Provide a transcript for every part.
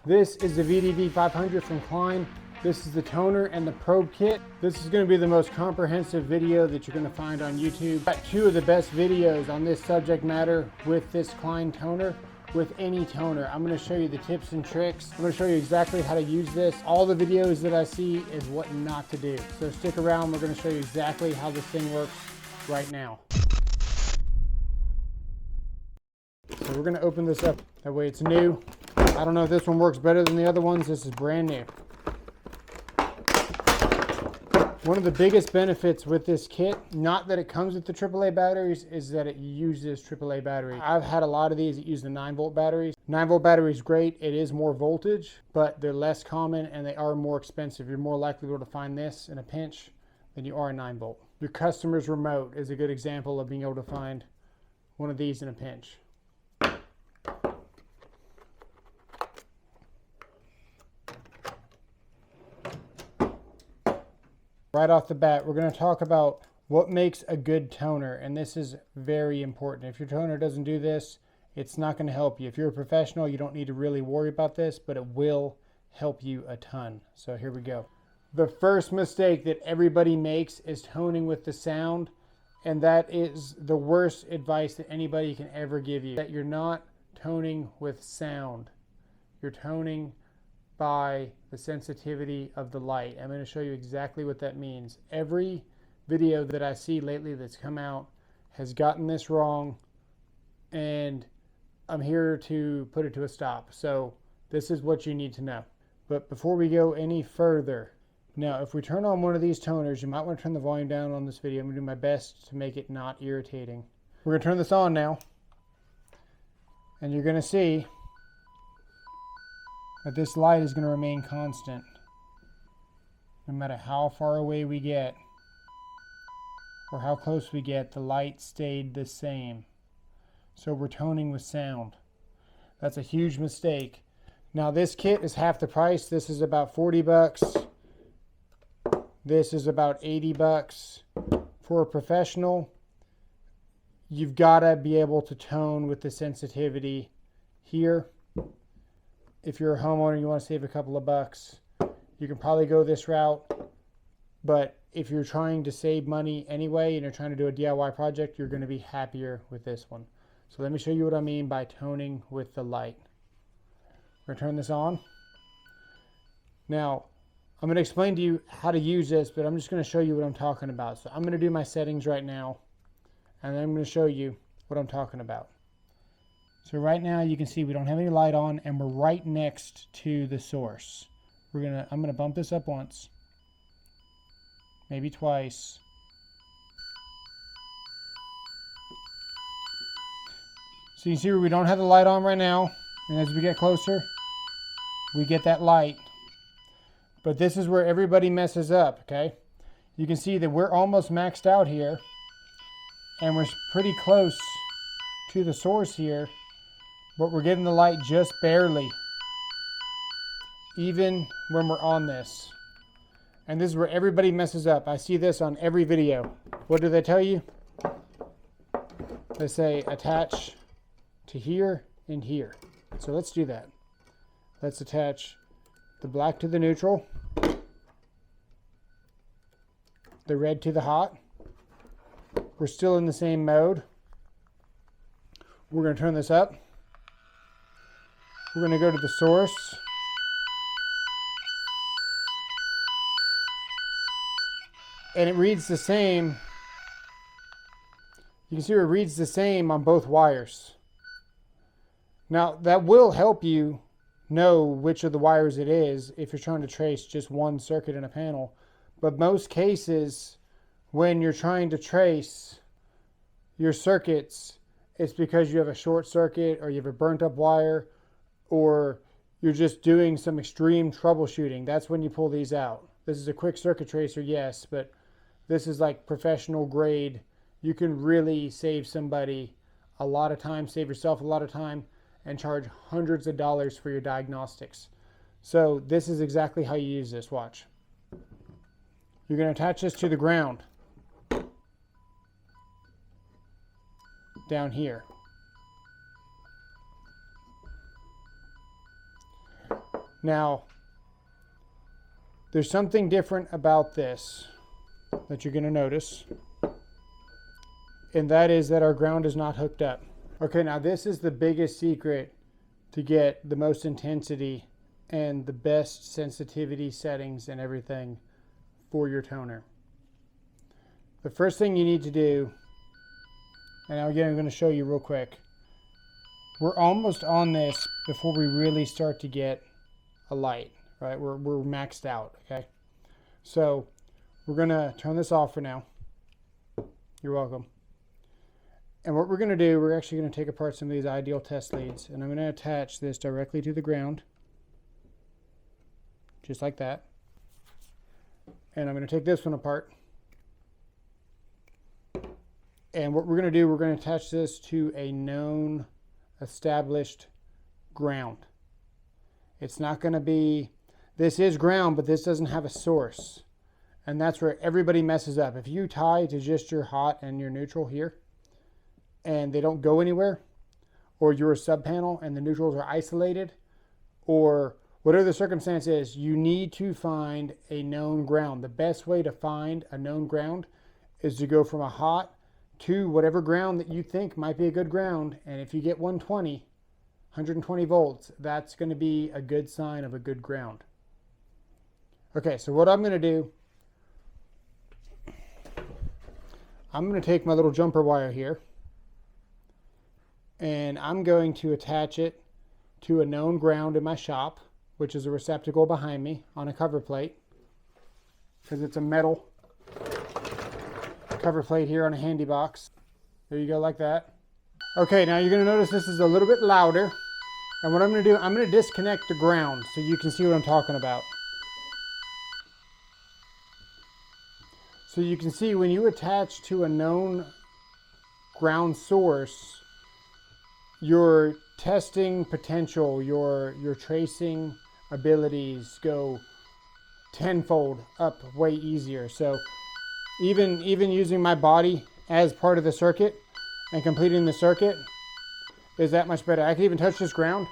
This is the VDV 500 from Klein. This is the toner and the probe kit. This is going to be the most comprehensive video that you're going to find on YouTube. Got two of the best videos on this subject matter with this Klein toner, with any toner. I'm going to show you the tips and tricks. I'm going to show you exactly how to use this. All the videos that I see is what not to do. So stick around. We're going to show you exactly how this thing works right now. So we're going to open this up. That way it's new. I don't know if this one works better than the other ones. This is brand new. One of the biggest benefits with this kit, not that it comes with the AAA batteries, is that it uses AAA batteries. I've had a lot of these that use the 9-volt batteries. 9-volt battery is great. It is more voltage, but they're less common and they are more expensive. You're more likely to be able to find this in a pinch than you are a 9-volt. Your customer's remote is a good example of being able to find one of these in a pinch. Right off the bat, we're going to talk about what makes a good toner, and this is very important. If your toner doesn't do this, it's not going to help you. If you're a professional, you don't need to really worry about this, but it will help you a ton. So here we go. The first mistake that everybody makes is toning with the sound, and that is the worst advice that anybody can ever give you. That you're not toning with sound. You're toning by the sensitivity of the light. I'm going to show you exactly what that means. Every video that I see lately that's come out has gotten this wrong, and I'm here to put it to a stop. So this is what you need to know. But before we go any further, now if we turn on one of these toners, you might want to turn the volume down on this video. I'm going to do my best to make it not irritating. We're going to turn this on now, and you're going to see that this light is going to remain constant no matter how far away we get or how close we get. The light stayed the same. So we're toning with sound. That's a huge mistake. Now this kit is half the price. This is about 40 bucks. This is about 80 bucks. For a professional, you've got to be able to tone with the sensitivity here. If you're a homeowner, you want to save a couple of bucks, you can probably go this route. But if you're trying to save money anyway and you're trying to do a DIY project, you're going to be happier with this one. So let me show you what I mean by toning with the light. We're going to turn this on. Now, I'm going to explain to you how to use this, but I'm just going to show you what I'm talking about. So I'm going to do my settings right now, and then I'm going to show you what I'm talking about. So right now you can see we don't have any light on, and we're right next to the source. I'm gonna bump this up once, maybe twice. So you can see where we don't have the light on right now, and as we get closer, we get that light. But this is where everybody messes up, okay? You can see that we're almost maxed out here, and we're pretty close to the source here. But we're getting the light just barely, even when we're on this. And this is where everybody messes up. I see this on every video. What do they tell you? They say attach to here and here. So let's do that. Let's attach the black to the neutral, the red to the hot. We're still in the same mode. We're going to turn this up. We're going to go to the source. And it reads the same. You can see it reads the same on both wires. Now that will help you know which of the wires it is if you're trying to trace just one circuit in a panel. But most cases, when you're trying to trace your circuits, it's because you have a short circuit or you have a burnt up wire, or you're just doing some extreme troubleshooting. That's when you pull these out. This is a quick circuit tracer, yes, but this is like professional grade. You can really save somebody a lot of time, save yourself a lot of time, and charge hundreds of dollars for your diagnostics. So this is exactly how you use this. Watch. You're going to attach this to the ground down here. Now, there's something different about this that you're going to notice, and that is that our ground is not hooked up. Okay, now this is the biggest secret to get the most intensity and the best sensitivity settings and everything for your toner. The first thing you need to do, and again I'm going to show you real quick, we're almost on this before we really start to get a light, right? We're maxed out, okay? So we're going to turn this off for now. You're welcome. And what we're going to do, we're actually going to take apart some of these ideal test leads, and I'm going to attach this directly to the ground, just like that. And I'm going to take this one apart. And what we're going to do, we're going to attach this to a known, established ground. It's not going to be, this is ground, but this doesn't have a source. And that's where everybody messes up. If you tie to just your hot and your neutral here, and they don't go anywhere, or you're a sub panel and the neutrals are isolated, or whatever the circumstance is, you need to find a known ground. The best way to find a known ground is to go from a hot to whatever ground that you think might be a good ground. And if you get 120 volts, that's going to be a good sign of a good ground. Okay, so what I'm going to do, I'm going to take my little jumper wire here, and I'm going to attach it to a known ground in my shop, which is a receptacle behind me on a cover plate, because it's a metal cover plate here on a handy box. There you go, like that. Okay, now you're going to notice this is a little bit louder, and what I'm going to do, I'm going to disconnect the ground so you can see what I'm talking about. So you can see when you attach to a known ground source, your testing potential, your tracing abilities go tenfold up, way easier. So even using my body as part of the circuit and completing the circuit is that much better. I can even touch this ground,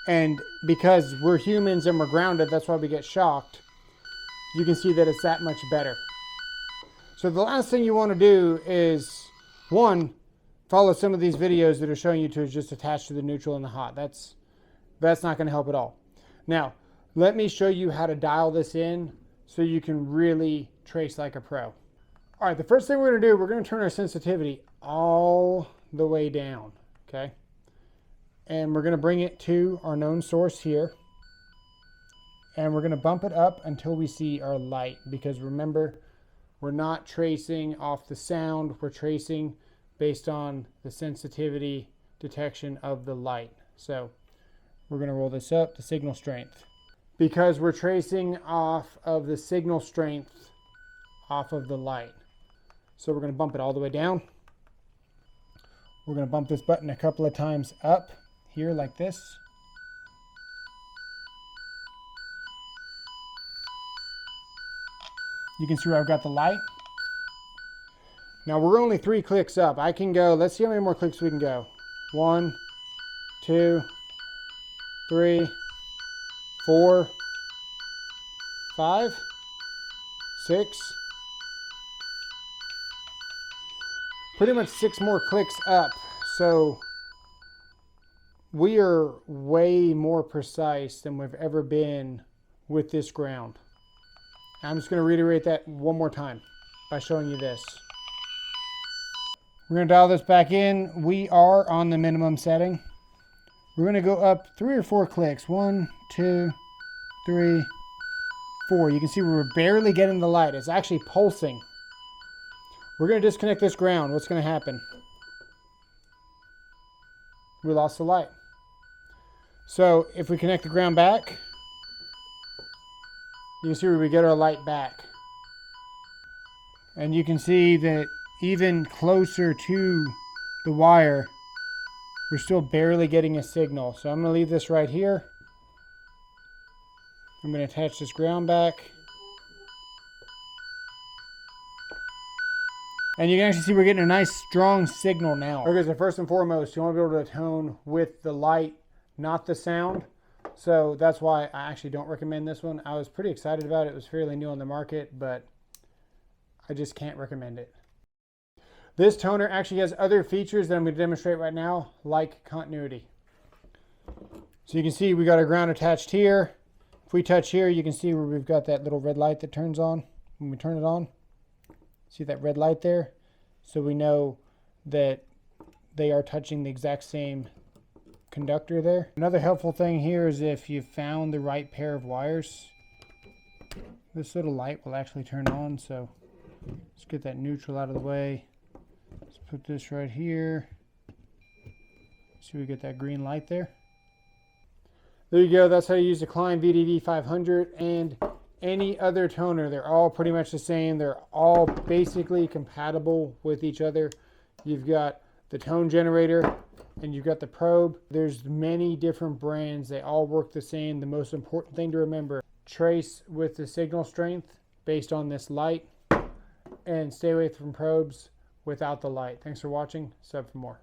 and because we're humans and we're grounded, that's why we get shocked. You can see that it's that much better. So the last thing you want to do is, one, follow some of these videos that are showing you to just attach to the neutral and the hot. That's not going to help at all. Now, let me show you how to dial this in so you can really trace like a pro. All right, the first thing we're going to do, we're going to turn our sensitivity all the way down, okay? And we're going to bring it to our known source here. And we're going to bump it up until we see our light, because remember, we're not tracing off the sound, we're tracing based on the sensitivity detection of the light. So we're going to roll this up to signal strength, because we're tracing off of the signal strength off of the light. So we're going to bump it all the way down. We're going to bump this button a couple of times up here like this. You can see where I've got the light. Now we're only 3 clicks up. I can go, let's see how many more clicks we can go. 1, 2, 3, 4, 5, 6. Pretty much 6 more clicks up. So we are way more precise than we've ever been with this ground. I'm just going to reiterate that one more time by showing you this. We're going to dial this back in. We are on the minimum setting. We're going to go up 3 or 4 clicks. 1, 2, 3, 4. You can see we're barely getting the light. It's actually pulsing. We're going to disconnect this ground. What's going to happen? We lost the light. So if we connect the ground back, you can see where we get our light back. And you can see that even closer to the wire, we're still barely getting a signal. So I'm going to leave this right here. I'm going to attach this ground back. And you can actually see we're getting a nice strong signal now. Okay, so first and foremost, you want to be able to tone with the light, not the sound. So that's why I actually don't recommend this one. I was pretty excited about it. It was fairly new on the market, but I just can't recommend it. This toner actually has other features that I'm going to demonstrate right now, like continuity. So you can see we got our ground attached here. If we touch here, you can see where we've got that little red light that turns on when we turn it on. See that red light there? So we know that they are touching the exact same conductor there. Another helpful thing here is if you found the right pair of wires, this little light will actually turn on. So let's get that neutral out of the way. Let's put this right here. See, we get that green light there. There you go. That's how you use the Klein VDV 500 and any other toner. They're all pretty much the same. They're all basically compatible with each other. You've got the tone generator and you've got the probe. There's many different brands. They all work the same. The most important thing to remember, trace with the signal strength based on this light and stay away from probes without the light. Thanks for watching. Sub for more.